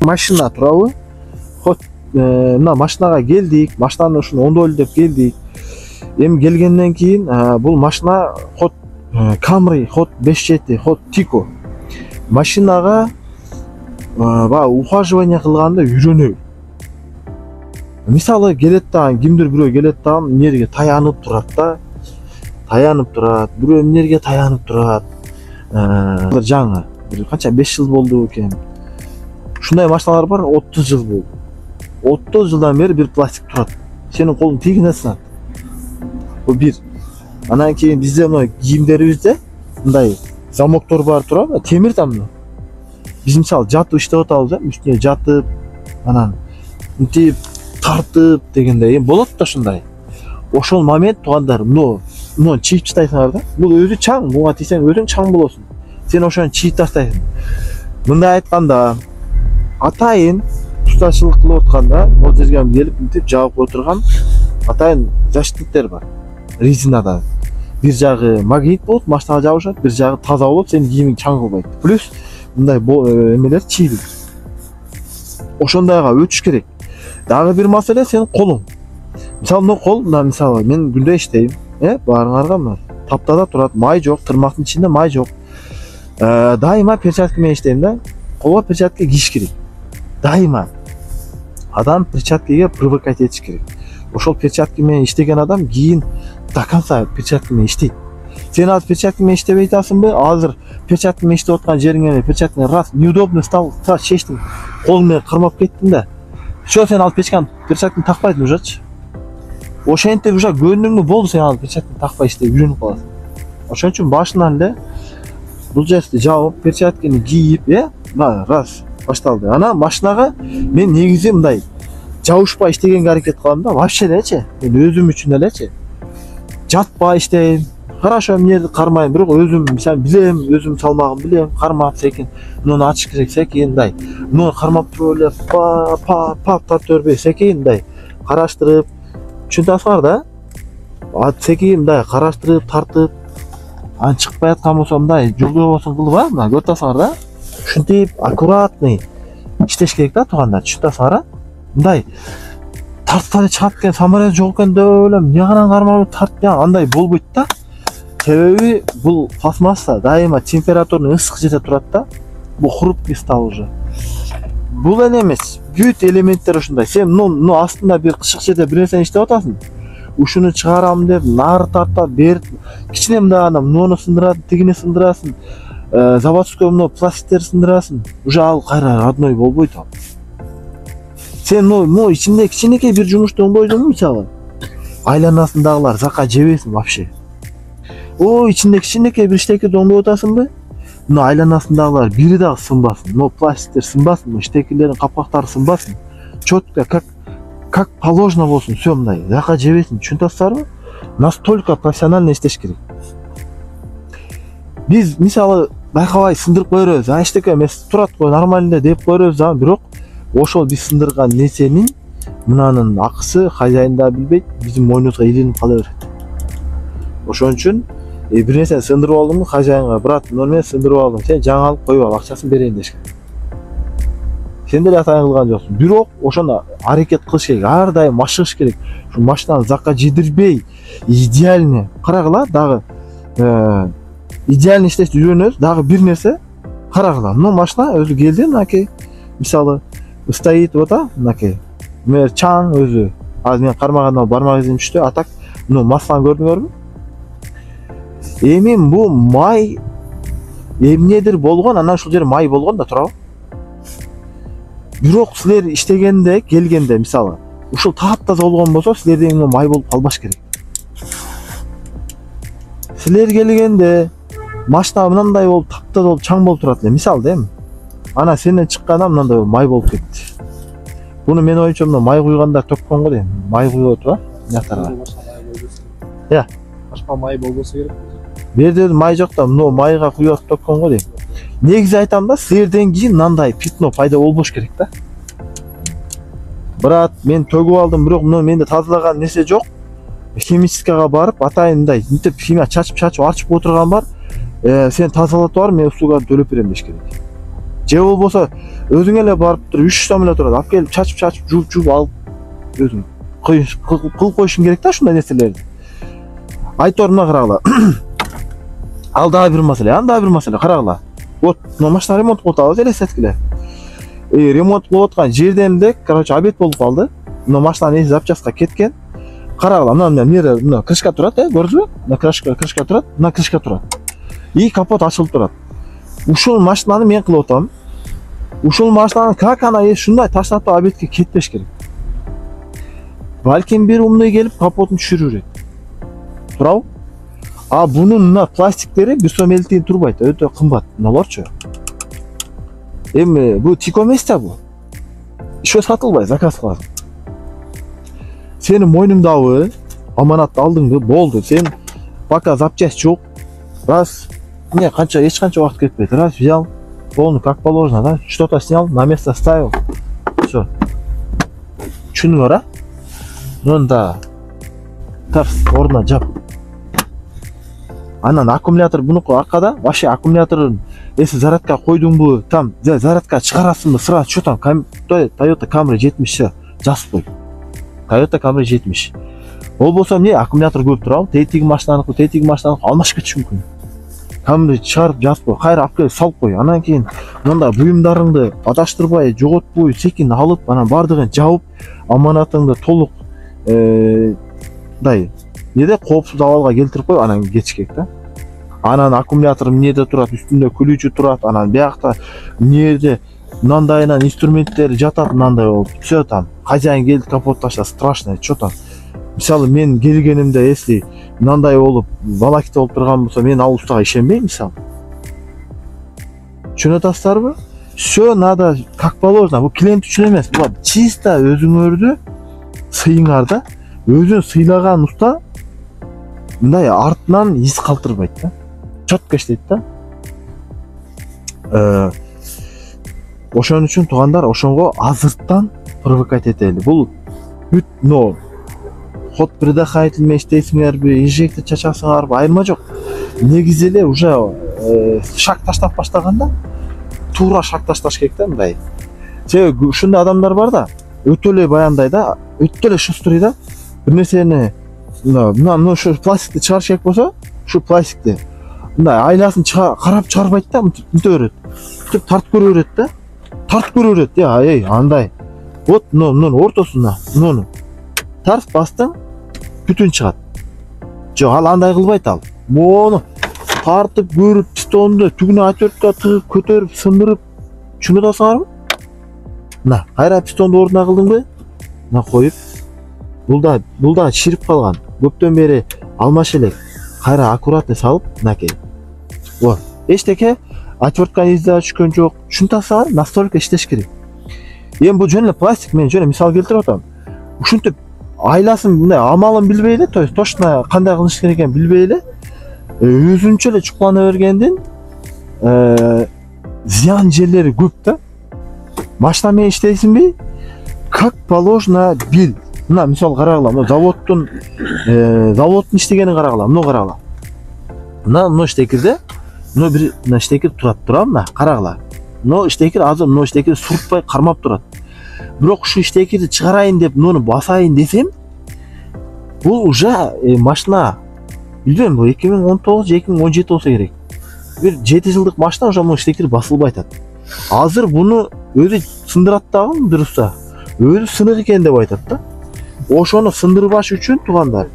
машина турабы? Хот мына машинага келдик, машинаны ушуну оңдойлу деп келдик. Эми келгенден кийин бул машина хот Camry, хот 5.7, хот Tico. Машинага ухаживание кылганда үйрөнөбүз. Мисалы келет дагы кимдир бирөө келет дагы эмнеге таянып турат да. Таянып турат, бирөө эмнеге таянып турат. Жаңы бир канча 5 жыл болду экен. Ушундай машиналар бар, 30 жыл болду. 30 жылдан бери бир пластик турат. Сенин колуң тийгине сынат. Бул бир. Анан кийин бизде мына кийимдерибизде мындай замоктор бар турабы? Темир тамды. Биз мисалы жатып иштеп атабыз, үстүнө жатып, анан мынтип тартып дегендей болот да ушундай. Ошол момент туугандар, муну чийип таштайсыңар да. Бул өзү чаң, буга тийсең өзүң чаң болосуң. Сен ошону чийип таштайсың. Мындай айтканда, атайын устачылык кылып атканда, бул жерге келип мынтип жабып отурган атайын защитниктер бар. Резинада. Бир жагы магнит болуп, машинага жабышат, бир жагы таза болуп, сенин кийимиң чаң кылбайт. Плюс мындай эмелер чийилет. Ошондайга өтүш керек. Дагы бир маселе сенин колуң. Мисалы, мына кол, мисалы мен күндө иштейм, баарыңарга мына таптада турат, май жок, тырмактын ичинде май жок. Дайыма перчатка менен иштейм да. Колго перчатка кийиш керек. Дайыма. Адам перчаткага привыкать этиш керек. Ошол перчатка менен иштеген адам кийин до конца перчатка менен иштейт. Сен азыр перчатка менен иштебей атасыңбы? Азыр перчатка менен иштеп аткан жериңе перчатка раз неудобно стал, чечтиң, колуң менен кармап кеттиң да. Всё, сен ал перчатканы такпайсың ужачы. Ошентип уже көндүңбү болду, сен ал перчатканы такпай иштеп үйрөнүп каласың. Ошон үчүн башынан эле бул жерди жабып, перчатканы кийип, раз башталды. Анан машинага мен негизи мындай жабышпай иштегенге аракет кылам да, вообще элечи. Мен өзүм үчүн элечи. Жатпай иштейм. Хорошо, эмнеди кармайм, бирок өзүм мисалы билем, өзүм салмагым билем, кармап секин, муну ачыш керек секин мындай. Муну кармап туруп эле па тартып бербей секин мындай караштырып, түшүнөсүңөр да? Секин мындай караштырып, тартып, анан чыкпай аткан болсо мындай жолдобосун кылып, мына көрүп атасыңар да? Ушинтип аккуратный иштеш керек да, туугандар, түшүнөсүңөр? Мындай тартып эле чыгат экен, самолет жок экен деп эле эмне канан кармап тартып, андай болбойт да. Себеби бул пластмасса дайыма температурный ысык жерде турат да. Бул хрупкий стал уже. Бул эле эмес, бүт элементтер ушундай. Сен муну астында бир кышык жерде бир нерсени иштеп атасың. Ушуну чыгарам деп нары тартап бер кичине мындай гана муну сындырасың, тигини сындырасың. Заводской муну пластиктер сындырасың. Уже ал кайра родной болбойт ал. Сен муну ичинде кичинекей бир жумушту оңдойсуң, мисалы. Айланасындагылар закка жебесин вообще. Ичинде кичинекей бир иштекти оңдоп атасыңбы? Мына айланасындагылар бири дагы сынбасын. Но пластиктер сынбасын, иштекилердин капкактары сынбасын. Четко как положено болсун, всё мындай. Закка жебесин, түшүнөсүңөрбү? Настолько профессионально иштеш керек. Биз мисалы байкабай сындырып койбойбуз. Эчтеке эмес, турат кой, нормально деп койбойбуз, бирок ошол биз сындырган нерсенин мынанын акысы хозяин да билбейт, биздин мойнубузга илинип кала берет. Ошон үчүн бир нерсени сындырып алдым, хозяинга, брат, муну мен сындырып алдым, сен жаңы алып коюп ал, акчасын берейин деш керек. Сен деле атайын кылган жоксуң. Бирок ошону аракет кылыш керек, ар дайым машыгыш керек. Ушу машинаны закка жидирбей, идеально карагыла, дагы идеально иштешти үйрөнөбүз, дагы бир нерсе карагыла. Мына машина өзү келди, мынакей. Мисалы стоит вот мынакей. Мен чаң өзү. Азыр мен кармагандан бармак изим түштү. А так, муну масланы көрдүңөрбү? Эми бул май эмнедир болгон, анан ушул жер май болгон да турабы? Бирок силер иштегенде, келгенде мисалы, ушул таптаза болгон болсо, силерден май болуп калбаш керек. Силер келгенде машина мындай болуп, таптаза болуп, чаң болуп турат эле, мисалы да эми. Анан сенден чыкканда мындай болуп май болуп кетти. Буну мен оюмча мына май куйгандар төккөн го дейм. Май куюп атып, жактарга. Башка май болбосо керек. Берде май жок да, мына майга куюп төккөн го дейм. Негизи айтам да, силерден кийин мындай пятно пайда болбош керек да. Брат, мен төгүп алдым, бирок муну менде тазалаган нерсе жок. Химическийга барып, атайын мындай мынтип химия чачып арчып отурган бар. Сен тазалатып бар, мен услуганы төлөп берем деш керек. же болбосо өзүң эле барып туруп 3 сом эле турат, алып келип чачып жууп алып өзүң кылып коюшуң керек да ушундай нерселерди. Айтор мына карагыла. Ал дагы бир маселе, карагыла. Вот, мына машина ремонт кылып атабыз элестеткиле. Ремонт кылып аткан жерден короче, обед болуп калды. Мына машинанын эси запчастка кеткен. Карагыла, мына нере, мына крышка турат, көрдүңбү? Мына крышка турат, мына крышка турат. И капот ачылып турат. Ушул машинаны мен кылып атам. Ушул машинаны как ана ушундай таштап обедке кетпеш керек. Балким бир умный келип капотун түшүрүп берет. Туурабы? А бунун мына пластиктери 1 сом 50 тиын турбайт, өтө кымбат. Мыналарчы. Эми бул тик эмес да бул. Ишөө сатылбай, заказ кыласың. Сенин мойнуңдабы, аманатты алдыңбы, болду. Сен пока запчасть жок. Раз, не, эч канча убакыт кетпейт. Раз взял, полный как положено, да? Что-то снял, на место ставил. Всё. Түшүнүңөр, а? Мында тарс ордуна жап. Анан аккумулятор бунуку аркада, вообще аккумуляторун эси зарядка койдуңбу, там зарядка чыгарасыңбы, сразу что там, Toyota Camry 70 жазып кой. Toyota Camry 70. Болбосо эмне, аккумулятор көп турабы, тетиги машинаныкы алмашып кетиши мүмкүн. Camry чыгарып жазып кой, кайра алып келип салып кой. Анан кийин мында буюмдарыңды адаштырбай, жоготпой, секин алып, анан бардыгын жабып, аманатыңды толук неде коопсуз абалга келтирип кой, анан кетиш керек да. Анан аккумулятор эмнеде турат, үстүндө күлүүчү турат, анан биякта эмнеде мындайынан инструменттери жатат, мындай болуп. Всё там. Хозяин келди, капот ташта, страшно, что там. Мисалы мен келгенимде, если мындай болуп, балаките болуп турган болсо, мен ал устага ишенбейм, мисалы. Түшүнүп атасыздарбы? Всё надо как положено. Бул клиент үчүн эмес, бул чисто өзүңөрдү сыйыңарда, өзүн сыйлаган уста мындай артынан из калтырбайт да. Четко иштейт да. Ошон үчүн туугандар, ошонго азырттан привыкать этели. Бул бүт ход предохранитель иштейсиңерби, инжектор чачасыңарбы, айырма жок. Негизи эле уже шаг таштап баштаганда туура шаг ташташ керек да, мындай. Себеби ушундай адамдар бар да, өтө эле баяндай да, өтө эле шустрый да. Бир нерсени мына ушу пластикти чыгарыш керек болсо, ушу пластикти мындай айласын карап чыгарбайт да, мынтип берет. Мынтип тартып көрө берет да. Тартып көрө берет. Ай, андай. Вот мунун ортосуна, муну тартып бастың, бүтүн чыгат. Жок, ал андай кылбайт ал. Мону тартып көрүп, пистонду түгүнө отвертка тыгып, көтөрүп, сындырып, түшүнүп атасыңарбы? Мына, кайра пистонду ордуна кылдыңбы? Мына коюп, бул да ширип калган. Көптөн бери алмаш элек. Кайра аккуратно салып, мынакей. Вот. Эчтеке отвертканы изде түшкөн жок. Түшүнүп атасыңар, настолько иштеш керек. Эми бул жөн эле пластик, мен жөн эле мисал келтирип атам. Ушинтип айласын мындай амалын билбей эле, то есть точно кандай кылыш керек экенин билбей эле, өзүнчө эле чукулана бергендин зыян жерлери көп да. Машина менен иштейсиңби? Как положено бил. Мына мисал карагыла, мына заводдун иштегенин карагыла, муну карагыла. Мына штекирде, мына штекир турат, мына карагыла. Мына штекир азыр мына штекир суртпай кармап турат. Бирок ушу штекирди чыгарайын деп, муну басайын десем, бул уже машина, билбейм, бул 2019-2017 болсо керек. Бир 7 жылдык машина уже муну штекир басылбай атат. Азыр буну өзү сындырат дагы дурса, өзү сынык экен деп айтат да. Ошону сындырбаш үчүн туугандар,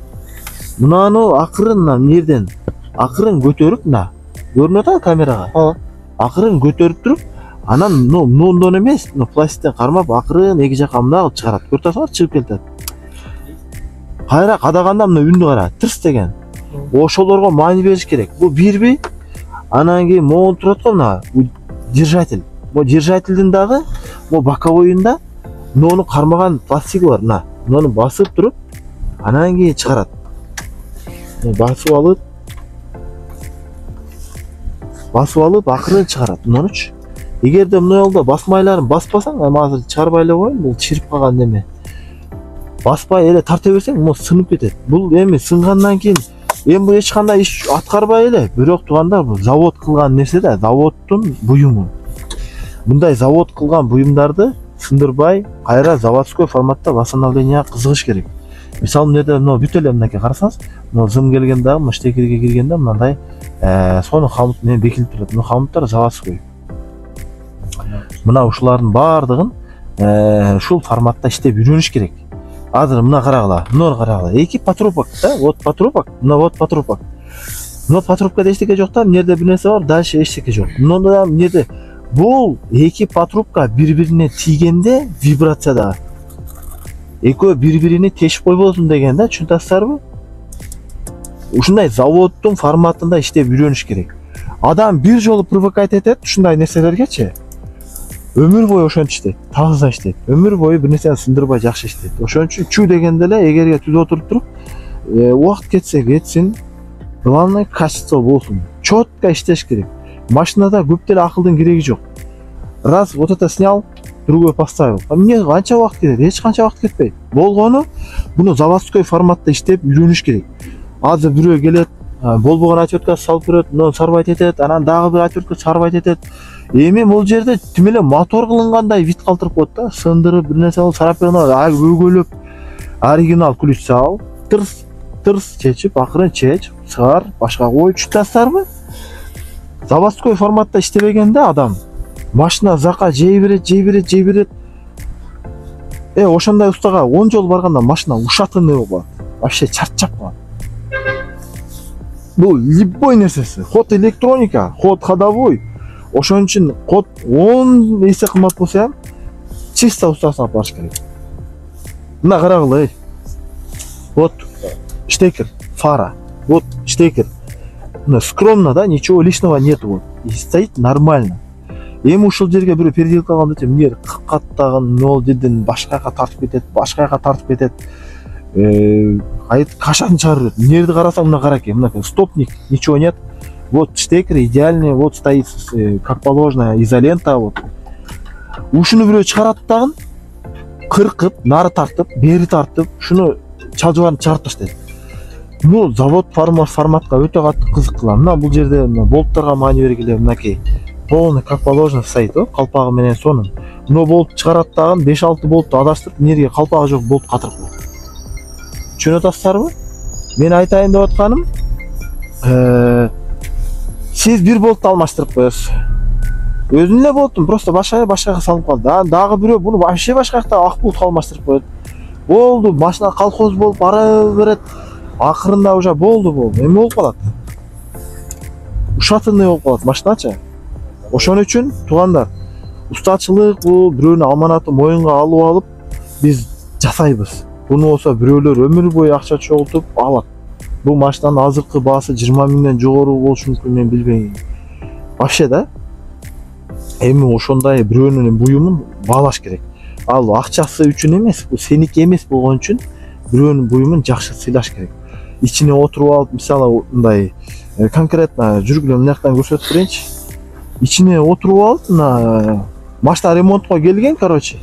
мынаны акырын жерден акырын көтөрүп, мына көрүнүп атат камерага. Акырын көтөрүп туруп, анан мындан эмес, пластиктен кармап акырын эки жака мына кылып чыгарат. Көрүп атасыңар, чыгып келет. Кайра кадаганда мына үндү кара, тырс деген. Ошолорго маани бериш керек. Бул бирби, анан кийин могу турат го мына держатель. Бул держательдин дагы бул боковойунда муну кармаган пластиги бар, мына. Муну басып туруп, анан кийин чыгарат. Басып алып акырын чыгарат. Мунучу. Эгерде мына жолдо басмайларын баспасаң, азыр чыгарбай эле коеюн, бул чирип калган неме. Баспай эле тарта берсең, бул сынып кетет. Бул эми сынгандан кийин бул эч кандай иш аткарбай эле. Бирок туугандар, бул завод кылган нерсе да, заводдун буюму. мындай завод кылган буюмдарды сындырбай кайра заводской форматта восстановление кызыгыш керек. Мисалы мына жерде мына бүт эле мынакей карасаңыз, мына зым келгенде, мына штекерге киргенде мындай сонун хамут менен бекилип турат. Мына хамуттар заводской. Мына ушулардын баардыгын ушул форматта иштеп үйрөнүш керек. Азыр мына карагыла, мына карагыла. Эки патрубок да, вот патрубок, мына вот патрубок. Мына патрубкада эчтеке жок да, мына жерде бир нерсе бар, дальше эчтеке жок. Мында да мына жерде бул эки патрубка бири-бирине тийгенде вибрацияда экөө бири-бирине тешип койбосун деген да, түшүнөсүздарбы? Ушундай заводдун форматында иштеп үйрөнүш керек. Адам бир жолу привыкать этет ушундай нерселергечи. Өмүр бою ошентип иштейт, таза иштейт. Өмүр бою бир нерсени сындырбай жакшы иштейт. Ошон үчүн чүү дегенде эле эгерге түз отуруп туруп, убакыт кетсе кетсин, главное качество болсун. Чётко иштеш керек. Машинада көп деле акылдын кереги жок. Раз вот это снял, другой поставил. Мне канча убакыт кетет? Эч канча убакыт кетпейт. Болгону буну заводской форматта иштеп үйрөнүш керек. Азыр бирөө келет, болбогон отвертка салып берет, мына сарбайт этет, анан дагы бир отвертка сарбайт этет. Эми бул жерде тим эле мотор кылынгандай вид калтырып коет да, сындырып бир нерсе алып сарап берген, өгөлөп, оригинал ключ сал, тырс чечип, акырын чеч, сар, башка кой, түшүнөсүздарбы? Заводской форматта иштебегенде адам машина зака жей берет. Ошондой устага 10 жол барганда машина ушатынды болуп калат. Вообще чарчап калат. Бул любой нерсеси, ход электроника, ход ходовой. Ошон үчүн код 10 эсе кымбат болсо ham чисто устасына барыш керек. Мына карагыла, вот штекер, фара, вот штекер. Мына скромно, да, ничего лишнего нету, вот. И стоит нормально. Эми ушул жерге бирөө переделка кылган десем, эмне каттаган нол дедин башка жака тартып кетет. Кашаны чыгарып, нерди карасаң мына караке, мына стопник, ничего нет. Вот штекер идеальный, вот стоит как положено, изолента, вот. Ушуну бирөө чыгарат дагы, кыркып, нары тартып, бери тартып, шуну чалжыбарын чыгарып таштайт. Бул завод форматка өтө катты кызык кылам. Мына бул жерде болттарга маани бергиле, мынакей полный как положено стоит, калпагы менен сонун. Мына болт чыгарат дагы 5-6 болтту адаштырып, нерге калпагы жок болт катырып коет. Түшүнүп атасыздарбы? Мен айтайын деп атканым, сиз бир болтту алмаштырып коесуз. Өзүнүн эле болтун просто башкага салып калды. Дагы бирөө буну вообще башка жакта ак болт алмаштырып коет. Болду, машина колхоз болуп бара берет. Акырында уже болду. Эме болуп калат. Ушатындай болуп калат машиначы. Ошон үчүн туугандар, устачылык бул бирөөнүн аманатын моюнга алып алып биз жасайбыз. Буну болсо бирөөлөр өмүр бою акча чогултуп алат. Бул машинанын азыркы баасы 20 миңден жогору болушу мүмкүн, мен билбейм. Вообще да. Эми ошондой бирөөнүн буюмун баалаш керек. Ал акчасы үчүн эмес, бул сеники эмес болгон үчүн бирөөнүн буюмун жакшы сыйлаш керек. Ичине отуруп алып, мисалы мындай конкретно жүргүлө мына жактан көрсөтүп берейинчи. Ичине отуруп алып, мына машина ремонтко келген, короче.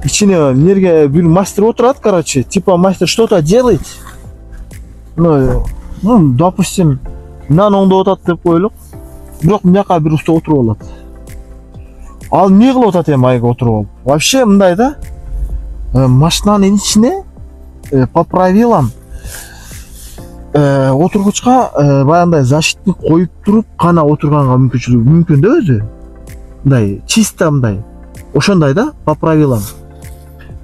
Ичине эмнерге бир мастер отурат, короче, типа мастер что-то делает. Ну, допустим, мынаны оңдоп атат деп коелук. Бирок мынакка бир уста отуруп алат. Ал эмне кылып атат эми айга отуруп алып? Вообще мындай да, машинанын ичине по правилам отургучка баягындай защитник коюп туруп гана отурганга мүмкүн да өзү. Мындай чисто мындай. Ошондой да, по правилам.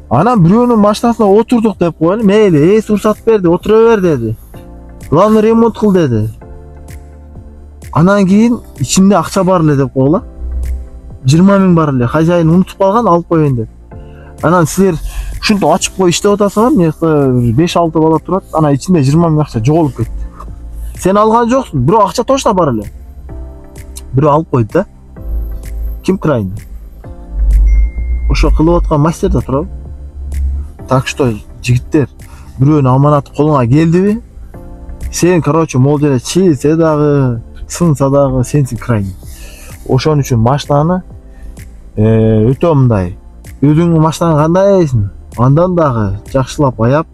Анан бирөөнүн машинасына отурдук деп коелу, мейли, уруксат берди, отура бер деди. Главный ремонт кыл деди. Анан кийин ичинде акча бар эле деп койгула. 20 миң бар эле, хозяин унутуп калган, алып коеюн деп. Анан силер ушинтип ачып коюп иштеп атасыңар, мына 5-6 бала турат, анан ичинде 20 миң акча жоголуп кетти. Сен алган жоксуң, бирок акча точно бар эле. Бирөө алып койду да. Ким крайний? Ошо кылып аткан мастер да турабы? Так что, жигиттер, бирөөнүн аманаты колуңа келдиби? Сен, короче, могул жерде чийсе дагы, сынса дагы сенсиң крайний. Ошон үчүн машинаны өтө мындай. Өзүңдүн машинаны кандайсың? Андан дагы жакшылап аяп,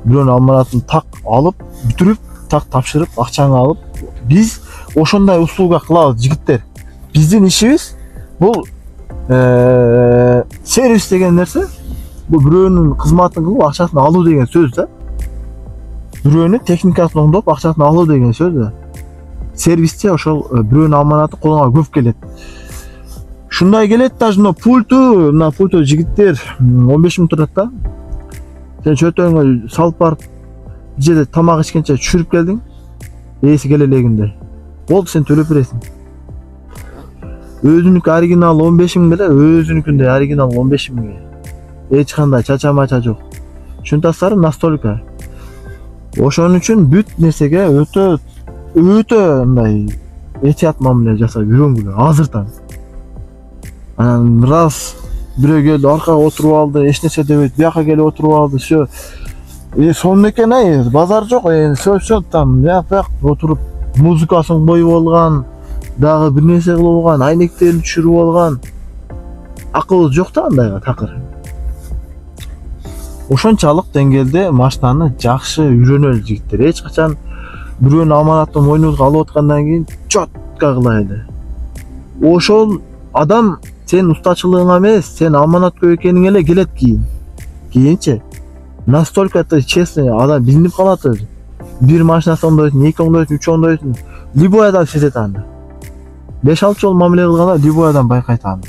бирөөнүн аманатын так алып, бүтүрүп, так тапшырып, акчаңы алып, биз ошондой услуга кылабыз, жигиттер. Биздин ишибиз Бул сервис деген нерсе, бул бирөөнүн кызматын кылып акчасын алуу деген сөз да. Бирөөнүн техникасын оңдоп акчасын алуу деген сөз да. Сервисте ошол бирөөнүн аманаты колуңа көп келет. Шундай келет, даже мына пульту жигиттер 15 миң турат да. Сен чөтөңө салып барып бир жерде тамак ичкенче түшүрүп келдиң, ээси келе элегинде. Болду, сен төлөп бересиң. Өзүнүкү оригинал 15 миң беле, өзүнүкүндө оригинал 15 миңге. Эч кандай чача-мача жок. Түшүнтасыздарбы, настолько. Ошон үчүн бүт нерсеге өтө мындай этият мамиле жасап жүргөнгүлө азыртан. Анан раз бирөө келди, аркага отуруп алды, эч нерсе дебейт, бияка келип отуруп алды, всё. Сонун экен, базар жок, всё там бияк отуруп музыкасын коюп алган, дагы бир нерсе кылып алган, айнектерин түшүрүп алган. Акыл жок да андайга такыр. Ошончалык деңгээлде машинаны жакшы үйрөнөлү жигиттер. Эч качан бирөөнүн аманатын мойнубузга алып аткандан кийин чотко кылайлы. Ошол адам сен устачылыгыңа эмес, сен аманат көп экениңе эле келет кийинчи. Настолько ты честный адам билинип калат. Бир машинасы оңдойсуң, 2 оңдойсуң, 3 оңдойсуң. Любой адам сезет аны. 5-6 жолу мамиле кылганда любой адам байкайт аны.